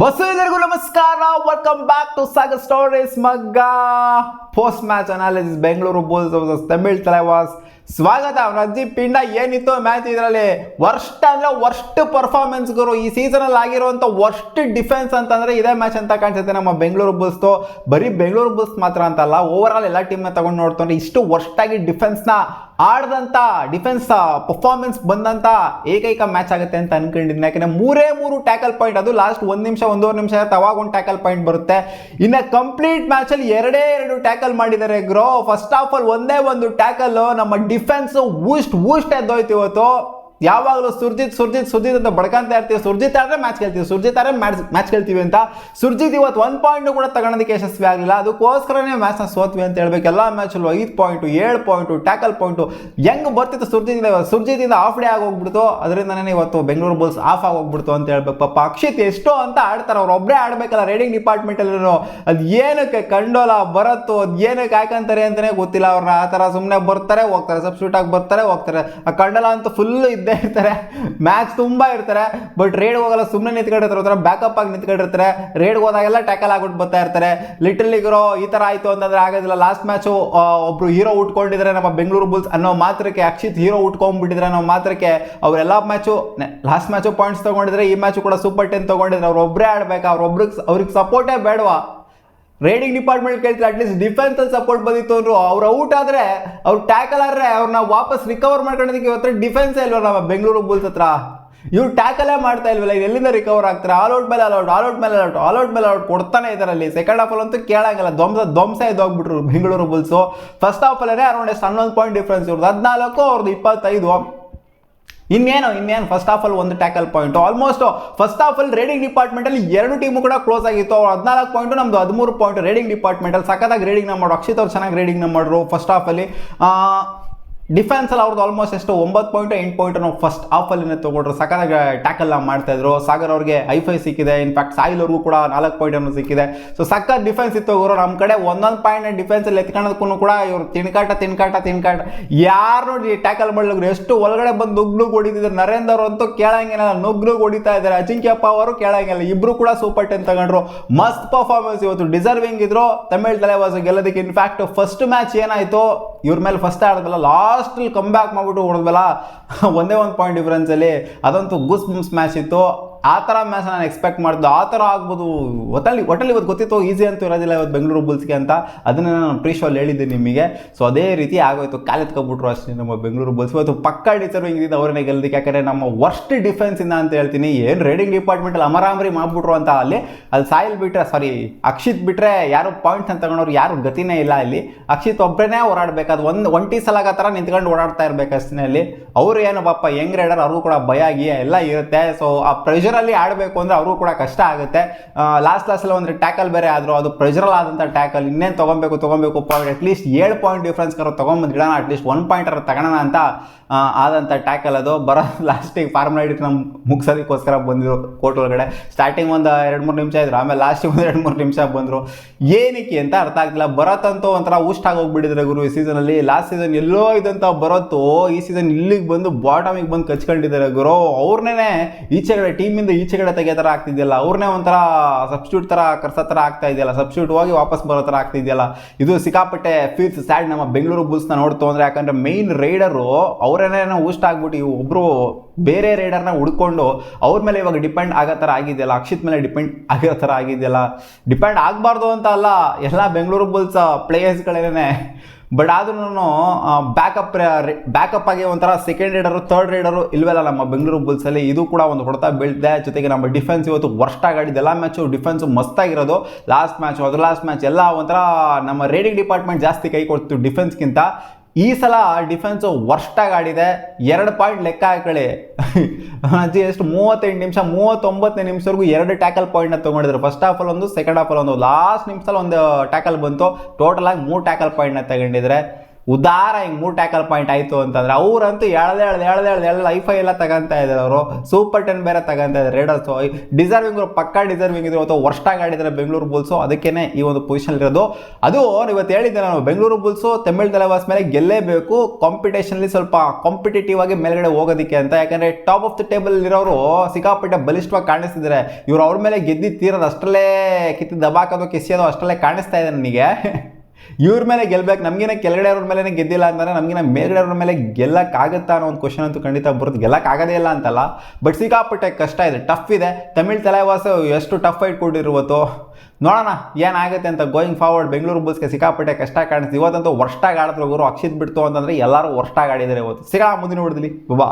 ಎಲ್ಲರಿಗೂ ನಮಸ್ಕಾರ. Welcome back to Sagar stories ಮಗ್ಗ. Post match analysis Bengaluru Bulls versus Tamil Thalaivas. ಸ್ವಾಗತ. ರಜ್ಜಿ ಪಿಂಡ ಏನಿತ್ತು ಮ್ಯಾಚ್, ಇದರಲ್ಲಿ ವರ್ಸ್ಟ್ ಅಂದ್ರೆ ವರ್ಸ್ಟ್ ಪರ್ಫಾರ್ಮೆನ್ಸ್ ಗುರು. ಈ ಸೀಸನ್ ಅಲ್ಲಿ ಆಗಿರುವಂತ ವರ್ಸ್ಟ್ ಡಿಫೆನ್ಸ್ ಅಂತಂದ್ರೆ ಇದೇ ಮ್ಯಾಚ್ ಅಂತ ಕಾಣಿಸುತ್ತೆ ನಮ್ಮ ಬೆಂಗಳೂರು ಬುಲ್ಸ್. ಬರೀ ಬೆಂಗಳೂರು ಬುಲ್ಸ್ ಮಾತ್ರ ಅಂತಲ್ಲ, ಓವರ್ ಆಲ್ ಎಲ್ಲ ಟೀಮ್ ತಗೊಂಡು ನೋಡ್ತಂದ್ರೆ ಇಷ್ಟು ವರ್ಸ್ಟ್ ಆಗಿ ಡಿಫೆನ್ಸ್ ನ ಆಡ್ದಂತ ಡಿಫೆನ್ಸ್ ಪರ್ಫಾರ್ಮೆನ್ಸ್ ಬಂದಂತ ಏಕೈಕ ಮ್ಯಾಚ್ ಆಗುತ್ತೆ ಅಂತ ಅನ್ಕೊಂಡಿದ್ದೀನಿ. ಯಾಕಂದ್ರೆ ಮೂರು ಟ್ಯಾಕಲ್ ಪಾಯಿಂಟ್, ಅದು ಲಾಸ್ಟ್ ಒಂದೂವರೆ ನಿಮಿಷ ಅವಾಗ ಒಂದು ಟ್ಯಾಕಲ್ ಪಾಯಿಂಟ್ ಬರುತ್ತೆ. ಇನ್ನು ಕಂಪ್ಲೀಟ್ ಮ್ಯಾಚ್ ಅಲ್ಲಿ ಎರಡೇ ಟ್ಯಾಕಲ್ ಮಾಡಿದ್ದಾರೆ ಗ್ರೋ. ಫಸ್ಟ್ ಹಾಫ್ ಅಲ್ಲಿ ಒಂದೇ ಒಂದು ಟ್ಯಾಕಲ್, ನಮ್ಮ ಡಿಫೆನ್ಸ್ ಊಸ್ಟ್ ಎದ್ದೋಯ್ತು ಇವತ್ತು. ಯಾವಾಗಲೂ ಸುರ್ಜಿತ್ ಅಂತ ಬಡ್ಕಂತ ಇರ್ತೀವಿ. ಸುರ್ಜಿತ್ ಆದ್ರೆ ಮ್ಯಾಚ್ ಗೆಲ್ತೀವಿ ಅಂತ. ಸುರ್ಜಿತ್ ಇವತ್ತು 1 ಪಾಯಿಂಟ್ ಕೂಡ ತಗೊಳೋದಕ್ಕೆ ಯಶಸ್ವಿ ಆಗಲಿಲ್ಲ. ಅದಕ್ಕೋಸ್ಕರನೇ ಮ್ಯಾಚ್ನ ಸೋತ್ವಿ ಅಂತ ಹೇಳ್ಬೇಕು. ಎಲ್ಲ ಮ್ಯಾಚಲ್ಲೂ 5 ಪಾಯಿಂಟ್ 7 ಪಾಯಿಂಟ್ ಟ್ಯಾಕಲ್ ಪಾಯಿಂಟ್ ಹೆಂಗ್ ಬರ್ತಿತ್ತು ಸುರ್ಜಿತ್ ಆಫ್ ಡೇ ಆಗೋಗ್ಬಿಡ್ತು. ಅದರಿಂದನೇ ಇವತ್ತು ಬೆಂಗಳೂರು ಬುಲ್ಸ್ ಆಫ್ ಆಗೋಗ್ಬಿಡ್ತು ಅಂತ ಹೇಳ್ಬೇಕು. ಪಾಪ ಅಕ್ಷಿತ್ ಎಷ್ಟೋ ಅಂತ ಆಡ್ತಾರೆ, ಅವ್ರು ಒಬ್ಬರೇ ಆಡ್ಬೇಕಲ್ಲ ರೈಡಿಂಗ್ ಡಿಪಾರ್ಟ್ಮೆಂಟ್ ಅಲ್ಲಿ. ಅದು ಏನಕ್ಕೆ ಕಂಡೋಲ ಬರತ್ತು, ಅದು ಏನಕ್ಕೆ ಹಾಕಂತಾರೆ ಅಂತಾನೆ ಗೊತ್ತಿಲ್ಲ. ಅವ್ರನ್ನ ಆ ಥರ ಸುಮ್ಮನೆ ಬರ್ತಾರೆ ಹೋಗ್ತಾರೆ, ಸಬ್ಸ್ಟಿಟ್ಯೂಟ್ ಆಗಿ ಬರ್ತಾರೆ ಹೋಗ್ತಾರೆ. ಆ ಕಂಡೋಲ ಅಂತೂ ಫುಲ್ ಇದ್ದೇ ಇರ್ತಾರೆ, ಮ್ಯಾಚ್ ತುಂಬಾ ಇರ್ತಾರೆ. ಬಟ್ ರೇಡ್ ಹೋಗಲ್ಲ, ಸುಮ್ಮನೆ ನಿಂತ್ಕೊಂಡಿರ್ತಾರೆ, ಬ್ಯಾಕಪ್ ಆಗಿ ನಿಂತ್ಕೊಂಡಿರ್ತಾರೆ. ರೇಡ್ ಹೋದಾಗೆಲ್ಲ ಟ್ಯಾಕಲ್ ಆಗ್ಬಿಟ್ಟು ಬರ್ತಾ ಇರ್ತಾರೆ. ಲಿಟಲ್ ಇರೋ ಈ ತರ ಆಯ್ತು ಅಂತಂದ್ರೆ ಆಗೋದಿಲ್ಲ. ಲಾಸ್ಟ್ ಮ್ಯಾಚ್ ಒಬ್ರು ಹೀರೋ ಉಟ್ಕೊಂಡಿದ್ರೆ ನಮ್ಮ ಬೆಂಗಳೂರು ಬುಲ್ಸ್ ಅನ್ನೋ ಮಾತ್ರಕ್ಕೆ, ಅಕ್ಷಿತ್ ಹೀರೋ ಉಟ್ಕೊಂಡ್ಬಿಟ್ಟಿದ್ರೆ ಅನ್ನೋ ಮಾತ್ರಕ್ಕೆ ಅವರೆಲ್ಲ ಲಾಸ್ಟ್ ಮ್ಯಾಚು ಪಾಯಿಂಟ್ಸ್ ತಗೊಂಡಿದ್ರೆ, ಈ ಮ್ಯಾಚ್ ಕೂಡ ಸೂಪರ್ 10 ತಗೊಂಡಿದ್ರೆ. ಅವ್ರು ಒಬ್ಬರೇ ಆಡ್ಬೇಕಾ? ಅವ್ರಿಗೆ ಸಪೋರ್ಟೇ ಬೇಡವಾ? ರೈಡಿಂಗ್ ಡಿಪಾರ್ಟ್ಮೆಂಟ್ ಕೇಳ್ತಾರೆ, ಅಟ್ಲೀಸ್ಟ್ ಡಿಫೆನ್ಸ್ ಅಲ್ಲಿ ಸಪೋರ್ಟ್ ಬಂದಿತ್ತು ಅಂದ್ರು. ಅವ್ರು ಔಟ್ ಆದ್ರೆ, ಅವ್ರು ಟ್ಯಾಕಲ್ ಆದ್ರೆ ಅವ್ರನ್ನ ವಾಪಸ್ ರಿಕವರ್ ಮಾಡ್ಕೊಳ್ಳೋದಕ್ಕೆ ಇವತ್ತು ಡಿಫೆನ್ಸ್ ಇಲ್ವ ನಮ್ಮ ಬೆಂಗಳೂರು ಬುಲ್ಸ್ ಹತ್ರ. ಇವ್ರು ಟ್ಯಾಕಲೇ ಮಾಡ್ತಾ ಇಲ್ವಲ್ಲ, ಇದು ಎಲ್ಲಿಂದ ರಿಕವರ್ ಆಗ್ತಾರೆ? ಆಲ್ಔಟ್ ಮೇಲೆ ಔಟ್ ಕೊಡ್ತಾನೆ ಇದ್ದಾರೆ. ಅಲ್ಲಿ ಸೆಕೆಂಡ್ ಹಾಫ್ ಅಲ್ಲಿ ಅಂತೂ ಕೇಳಂಗಿಲ್ಲ, ಧ್ವಂಸ ಎದ್ದೋಗ್ಬಿಟ್ರು ಬೆಂಗಳೂರು ಬುಲ್ಸ್. ಫಸ್ಟ್ ಹಾಫ್ ಅಲ್ಲೇ ಅರೌಂಡ್ 11 ಪಾಯಿಂಟ್ ಡಿಫ್ರೆನ್ಸ್. ಇವ್ರದ್ದು 14, ಅವ್ರದ್ದು 25. ಇನ್ನೇನು ಫಸ್ಟ್ ಹಾಫ್ ಅಲ್ಲಿ ಒಂದು tackle point. Almost first half ಅಲ್ಲಿ ರೈಡಿಂಗ್ ಡಿಪಾರ್ಟ್ಮೆಂಟ್ ಅಲ್ಲಿ 2 ಟೀಮು ಕೂಡ ಕ್ಲೋಸ್ ಆಗಿತ್ತು. ಅವ್ರು 14 ಪಾಯಿಂಟ್, ನಮ್ದು 13 ಪಾಯಿಂಟ್. ರೈಡಿಂಗ್ ಡಿಪಾರ್ಟ್ಮೆಂಟ್ ಅಲ್ಲಿ ಸಖತ್ತಾಗಿ ರೈಡಿಂಗ್ ನ ಮಾಡೋರು. ಅಕ್ಷಿತ್ ಅವ್ರು ಚೆನ್ನಾಗಿ ರೈಡಿಂಗ್ ನ ಮಾಡಿದ್ರು ಫಸ್ಟ್ ಹಾಫ್ ಅಲ್ಲಿ. ಡಿಫೆನ್ಸ್ ಅಲ್ಲಿ ಅವ್ರದ್ದು ಆಲ್ಮೋಸ್ಟ್ 9 ಪಾಯಿಂಟ್ 8 ಪಾಯಿಂಟ್ ನಾವು ಫಸ್ಟ್ ಹಾಫ್ ಅಲ್ಲಿ ತಗೊಂಡ್ರು. ಸಖತ್ತಾಗಿ ಟ್ಯಾಕಲ್ ಮಾಡ್ತಾ ಇದ್ರು. ಸಾಗರ್ ಅವ್ರಿಗೆ ಐಫೈ ಸಿಕ್ಕಿದೆ. ಇನ್ಫ್ಯಾಕ್ಟ್ ಸಾಯಿಲ್ ಅವ್ರಿಗೂ ಕೂಡ 4 ಪಾಯಿಂಟ್ ಅನ್ನು ಸಿಕ್ಕಿದೆ. ಸೊ ಸಖತ್ ಡಿಫೆನ್ಸ್ ಇತ್ತು ಅವರು. ನಮ್ಮ ಕಡೆ 1 ಪಾಯಿಂಟ್ ಡಿಫೆನ್ಸ್ ಅಲ್ಲಿ ಎತ್ಕೊಳ್ಳೋದಕ್ಕೂ ಕೂಡ ಇವರು ತಿನ್ಕಾಟ ಯಾರು ನೋಡಿ ಟ್ಯಾಕಲ್ ಮಾಡ್ಲಿದ್ರು. ಎಷ್ಟು ಒಳಗಡೆ ಬಂದು ನುಗ್ಲು ಹೊಡಿತಿದ್ರು. ನರೇಂದ್ರ ಅಂತೂ ಕೇಳಂಗಿಲ್ಲ, ನುಗ್ಲು ಹೊಡಿತಾ ಇದ್ದಾರೆ. ಅಜಿಂಕ್ಯಪ್ಪ ಅವರು ಕೇಳಂಗಿಲ್ಲ. ಇಬ್ರು ಕೂಡ ಸೂಪರ್ 10 ತಗೊಂಡ್ರು. ಮಸ್ತ್ ಪರ್ಫಾರ್ಮೆನ್ಸ್ ಇವತ್ತು, ಡಿಸರ್ವಿಂಗ್ ಇದ್ರು ತಮಿಳ್ ತಲೈವಾಸ್ ಗೆಲ್ಲೋದಕ್ಕೆ. ಇನ್ಫ್ಯಾಕ್ಟ್ ಫಸ್ಟ್ ಮ್ಯಾಚ್ ಏನಾಯ್ತು, ಇವ್ರ ಮೇಲೆ ಫಸ್ಟ್ ಆಡಿದ್ವಲ್ಲ, ಲಾಸ್ಟ್ ಅಲ್ಲಿ ಕಮ್ ಬ್ಯಾಕ್ ಮಾಡ್ಬಿಟ್ಟು ಹೊಡೆದ್ವಲ್ಲ ಒಂದೇ 1 ಪಾಯಿಂಟ್ ಡಿಫರೆನ್ಸ್ ಅಲ್ಲಿ. ಅದಂತೂ ಗೂಸ್ ಬಂಪ್ಸ್ ಮ್ಯಾಚ್ ಇತ್ತು. ಆ ಥರ ಮ್ಯಾಚ್ ನಾನು ಎಕ್ಸ್ಪೆಕ್ಟ್ ಮಾಡಿದ್ದು. ಆ ಥರ ಆಗ್ಬೋದು ಒಟ್ಟಲ್ಲಿ ಇವತ್ತು ಗೊತ್ತಿತ್ತು ಈಸಿ ಅಂತೂ ಇರೋದಿಲ್ಲ ಇವತ್ತು ಬೆಂಗಳೂರು ಬುಲ್ಸ್ಗೆ ಅಂತ. ಅದನ್ನು ನಾನು ಪ್ರೀ ಶೋಲ್ಲಿ ಹೇಳಿದ್ದೀನಿ ನಿಮಗೆ. ಸೊ ಅದೇ ರೀತಿ ಆಗೋಯ್ತು, ಕಾಲೆತ್ಕೊಬಿಟ್ರು ಅಷ್ಟೇ ನಮ್ಮ ಬೆಂಗಳೂರು ಬುಲ್ಸ್. ಇವತ್ತು ಪಕ್ಕಾ ಡಿಸರ್ವಿಂಗ್ ಇದ್ದಿದ್ದು ಅವರನ್ನೇ ಗೆಲ್ಲೋದಕ್ಕೆ. ಯಾಕಂದರೆ ನಮ್ಮ ವರ್ಸ್ಟ್ ಡಿಫೆನ್ಸ್ ಇಂದ ಅಂತ ಹೇಳ್ತೀನಿ. ಏನು ರೈಡಿಂಗ್ ಡಿಪಾರ್ಟ್ಮೆಂಟಲ್ಲಿ ಅಮರಾಮರಿ ಮಾಡ್ಬಿಟ್ರು ಅಂತ. ಅಲ್ಲಿ ಸಾಯಿಲ್ ಬಿಟ್ಟರೆ, ಅಕ್ಷಿತ್ ಬಿಟ್ಟರೆ ಯಾರು ಪಾಯಿಂಟ್ಸ್ ಅಂತ ತಗೊಂಡವ್ರು ಯಾರು ಗತಿನೇ ಇಲ್ಲ ಇಲ್ಲಿ. ಅಕ್ಷಿತ್ ಒಬ್ಬರೇ ಓಡಾಡಬೇಕು. ಅದು ಒಂಟಿ ಸಲಾಗ ಥರ ನಿಂತ್ಕೊಂಡು ಓಡಾಡ್ತಾ ಇರ್ಬೇಕು ಅಷ್ಟೇ ಅಲ್ಲಿ. ಅವರು ಏನು ಪಾಪ ಯಂಗ್ ರೈಡರ್, ಅವ್ರಿಗೂ ಕೂಡ ಭಯ ಆಗಿ ಎಲ್ಲ ಇರುತ್ತೆ. ಸೊ ಆ ಪ್ರೆಷರ್ ಅಲ್ಲಿ ಆಡಬೇಕು ಅಂದ್ರೆ ಅವರು ಕೂಡ ಕಷ್ಟ ಆಗುತ್ತೆ. ಲಾಸ್ಟ್ ಅಲ್ಲಿ ಒಂದು ಟ್ಯಾಕಲ್ ಬೇರೆ ಆದ್ರು, ಅದು ಪ್ರೆಷರ್ ಆದಂತ ಟ್ಯಾಕಲ್. ಇನ್ನೇನು ತಗೊಬೇಕು ಪಾಯಿಂಟ್, ಅಟ್ಲೀಸ್ಟ್ 7 ಪಾಯಿಂಟ್ ಡಿಫ್ರೆನ್ಸ್ ತಗೊಂಡ್ಬಂದಿಡೋಣ, ಅಟ್ಲೀಸ್ಟ್ 1 ಪಾಯಿಂಟ್ ತಗೋಣ ಅಂತ ಆದಂಥ ಟ್ಯಾಕಲ್. ಅದು ಬರೋ ಲಾಸ್ಟಿಗೆ ಫಾರ್ಮುಲಾ ಹಿಡಿದು ನಮ್ಮ ಮುಗಿಸೋದಕ್ಕೋಸ್ಕರ ಬಂದಿದ್ರು ಕೋರ್ಟ್ ಒಳಗಡೆ. ಸ್ಟಾರ್ಟಿಂಗ್ ಒಂದು 2-3 ನಿಮಿಷ ಇದ್ರು, ಆಮೇಲೆ ಲಾಸ್ಟಿಗೆ ಒಂದು 2-3 ನಿಮಿಷ ಬಂದರು. ಏನಕ್ಕೆ ಅಂತ ಅರ್ಥ ಆಗ್ತಿಲ್ಲ. ಬರತ್ತಂತೂ ಒಂಥರ ಊಷ್ಟಾಗಿ ಹೋಗ್ಬಿಟ್ಟಿದ್ರೆ ಗುರು ಈ ಸೀಸನಲ್ಲಿ. ಲಾಸ್ಟ್ ಸೀಸನ್ ಎಲ್ಲೋ ಇದಂತ ಬರತ್ತೋ, ಈ ಸೀಸನ್ ಇಲ್ಲಿಗೆ ಬಂದು ಬಾಟಮಿಗೆ ಬಂದು ಕಚ್ಕೊಂಡಿದ್ದಾರೆ ಗುರು. ಅವ್ರನ್ನೇ ಈಚೆಗಡೆ ಟೀಮಿಂದ ಈಚೆಗಡೆ ತೆಗಿಯೋ ಥರ ಆಗ್ತಿದೆಯಲ್ಲ, ಅವ್ರನ್ನೇ ಒಂಥರ ಸಬ್ಸ್ಟಿಟ್ಯೂಟ್ ಥರ ಕರ್ಸೋ ಥರ ಆಗ್ತಾ ಇದೆಯಲ್ಲ, ಸಬ್ಸ್ಟಿಟ್ಯೂಟ್ ಹೋಗಿ ವಾಪಸ್ ಬರೋ ಥರ ಆಗ್ತಿದೆಯಲ್ಲ. ಇದು ಸಿಕ್ಕಾಪಟ್ಟೆ ಫೀಲ್ಸ್ ಸ್ಯಾಡ್ ನಮ್ಮ ಬೆಂಗಳೂರು ಬುಲ್ಸ್ನ ನೋಡ್ತು ಅಂದರೆ. ಯಾಕಂದರೆ ಮೇನ್ ರೈಡರು ಅವರೇನೇ ಊಷ್ಟ ಆಗ್ಬಿಟ್ಟು ಒಬ್ಬರು ಬೇರೆ ರೈಡರ್ನ ಹುಡ್ಕೊಂಡು ಅವ್ರ ಮೇಲೆ ಇವಾಗ ಡಿಪೆಂಡ್ ಆಗೋ ಥರ ಆಗಿದೆಯಲ್ಲ. ಅಕ್ಷಿತ್ ಮೇಲೆ ಡಿಪೆಂಡ್ ಆಗಿರೋ ಥರ ಆಗಿದೆಯಲ್ಲ. ಡಿಪೆಂಡ್ ಆಗಬಾರ್ದು ಅಂತ ಅಲ್ಲ, ಎಲ್ಲ ಬೆಂಗಳೂರು ಬುಲ್ಸ್ ಪ್ಲೇಯರ್ಸ್ಗಳೇನೆ. ಬಟ್ ಆದ್ರೂ ಬ್ಯಾಕಪ್ ಆಗಿ ಒಂಥರ ಸೆಕೆಂಡ್ ರೈಡರು, ಥರ್ಡ್ ರೈಡರು ಇಲ್ವಲ್ಲ ನಮ್ಮ ಬೆಂಗಳೂರು ಬುಲ್ಸಲ್ಲಿ. ಇದು ಕೂಡ ಒಂದು ಹೊಡೆತ ಬೀಳ್ದೆ. ಜೊತೆಗೆ ನಮ್ಮ ಡಿಫೆನ್ಸ್ ಇವತ್ತು ವರ್ಸ್ಟ್ ಆಡಿದ್ದು. ಎಲ್ಲ ಮ್ಯಾಚು ಡಿಫೆನ್ಸು ಮಸ್ತಾಗಿರೋದು. ಲಾಸ್ಟ್ ಮ್ಯಾಚ್ ಎಲ್ಲ ಒಂಥರ ನಮ್ಮ ರೈಡಿಂಗ್ ಡಿಪಾರ್ಟ್ಮೆಂಟ್ ಜಾಸ್ತಿ ಕೈ ಕೊಡ್ತು ಡಿಫೆನ್ಸ್ಗಿಂತ. ಈ ಸಲ ಡಿಫೆನ್ಸು ವರ್ಸ್ಟಾಗಿ ಆಡಿದೆ. 2 ಪಾಯಿಂಟ್ ಲೆಕ್ಕ ಹಾಕೊಳ್ಳಿ. ಎಷ್ಟು 38 ನಿಮಿಷ 39ನೇ ನಿಮಿಷವರೆಗೂ 2 ಟ್ಯಾಕಲ್ ಪಾಯಿಂಟ್ನ ತೊಗೊಂಡಿದ್ರು. ಫಸ್ಟ್ ಹಾಫಲ್ಲಿ ಒಂದು, ಸೆಕೆಂಡ್ ಹಾಫಲ್ಲಿ ಒಂದು. ಲಾಸ್ಟ್ ನಿಮಿಷದಲ್ಲಿ ಒಂದು ಟ್ಯಾಕಲ್ ಬಂತು. ಟೋಟಲ್ ಆಗಿ 3 ಟ್ಯಾಕಲ್ ಪಾಯಿಂಟ್ನ ತಗೊಂಡಿದ್ರೆ. ಉದಾರ ಹಿಂಗೆ 3 ಟ್ಯಾಕಲ್ ಪಾಯಿಂಟ್ ಆಯಿತು ಅಂತಂದರೆ ಅವರಂತೂ ಎಳ್ದೆ ಐಫೈ ಎಲ್ಲ ತಗೊಂತಾ ಇದ್ದಾರೆ. ಅವರು ಸೂಪರ್ 10 ಬೇರೆ ತಗೊಂತಾ ಇದ್ದಾರೆ ರೇಡರ್ಸು. ಡಿಸರ್ವಿಂಗ್ ಪಕ್ಕಾ ಡಿಸರ್ವಿಂಗ್ ಇದ್ರು ಅಥವಾ ವರ್ಷಾಗಿ ಆಡಿದ್ದಾರೆ ಬೆಂಗಳೂರು ಬುಲ್ಸು, ಅದಕ್ಕೇ ಈ ಒಂದು ಪೊಸಿಷನ್ ಇರೋದು. ಅದು ಇವತ್ತು ಹೇಳಿದ್ದೆ ನಾನು, ಬೆಂಗಳೂರು ಬುಲ್ಸು ತಮಿಳ್ ತಲವಾಸ್ ಮೇಲೆ ಗೆಲ್ಲೇಬೇಕು ಕಾಂಪಿಟೇಷನ್ಲಿ, ಸ್ವಲ್ಪ ಕಾಂಪಿಟೇಟಿವ್ ಆಗಿ ಮೇಲ್ಗಡೆ ಹೋಗೋದಕ್ಕೆ ಅಂತ. ಯಾಕಂದರೆ ಟಾಪ್ ಆಫ್ ದ ಟೇಬಲ್ ಇರೋರು ಸಿಕ್ಕಾಪಟ್ಟೆ ಬಲಿಷ್ಠವಾಗಿ ಕಾಣಿಸ್ತಿದ್ದಾರೆ. ಇವ್ರು ಅವ್ರ ಮೇಲೆ ಗೆದ್ದಿ ತೀರೋದು ಅಷ್ಟರಲ್ಲೇ ಕಿತ್ತು ದಬಾಕೋದು ಕಿಸಿಯೋದು ಅಷ್ಟರಲ್ಲೇ ಕಾಣಿಸ್ತಾ ಇದೆ ನನಗೆ. ಇವ್ರ ಮೇಲೆ ಗೆಲ್ಬೇಕು, ನಮಗಿನ ಕೆಳಗಡೆ ಅವ್ರ ಮೇಲೆ ಗೆದ್ದಿಲ್ಲ ಅಂತಂದರೆ ನಮಗಿನ ಮೇಲ್ಗಡೆ ಅವ್ರ ಮೇಲೆ ಗೆಲ್ಲಕ್ಕಾಗುತ್ತಾ ಅನ್ನೋ ಒಂದು ಕ್ವಶನ್ ಅಂತೂ ಖಂಡಿತ ಬರುತ್ತೆ. ಗೆಲ್ಲಕ್ಕಾಗೋದೇ ಇಲ್ಲ ಅಂತಲ್ಲ, ಬಟ್ ಸಿಕ್ಕಾಪಟ್ಟೆ ಕಷ್ಟ ಇದೆ, ಟಫ್ ಇದೆ. ತಮಿಳ್ ತಲವಾಸ್ ಎಷ್ಟು ಟಫ್ ಫೈಟ್ ಕೊಟ್ಟಿರುವತ್ತು ನೋಡೋಣ ಏನಾಗುತ್ತೆ ಅಂತ. ಗೋಯಿಂಗ್ ಫಾರ್ವರ್ಡ್ ಬೆಂಗಳೂರು ಬುಲ್ಸ್ಗೆ ಸಿಕ್ಕಾಪಟ್ಟೆ ಕಷ್ಟ ಕಾಣಿಸ್ತು. ಇವತ್ತಂತೂ ವರ್ಷಾಗಿ ಆಡಿದ್ರು ಗುರು, ಅಕ್ಷಿತ್ ಬಿಡ್ತು ಅಂತಂದರೆ ಎಲ್ಲರೂ ವರ್ಷಾಗಿ ಆಡಿದ್ದಾರೆ ಇವತ್ತು. ಸಿಗಾ ಮುಂದಿನ ನೋಡಿದ್ಲಿ ಬಾ.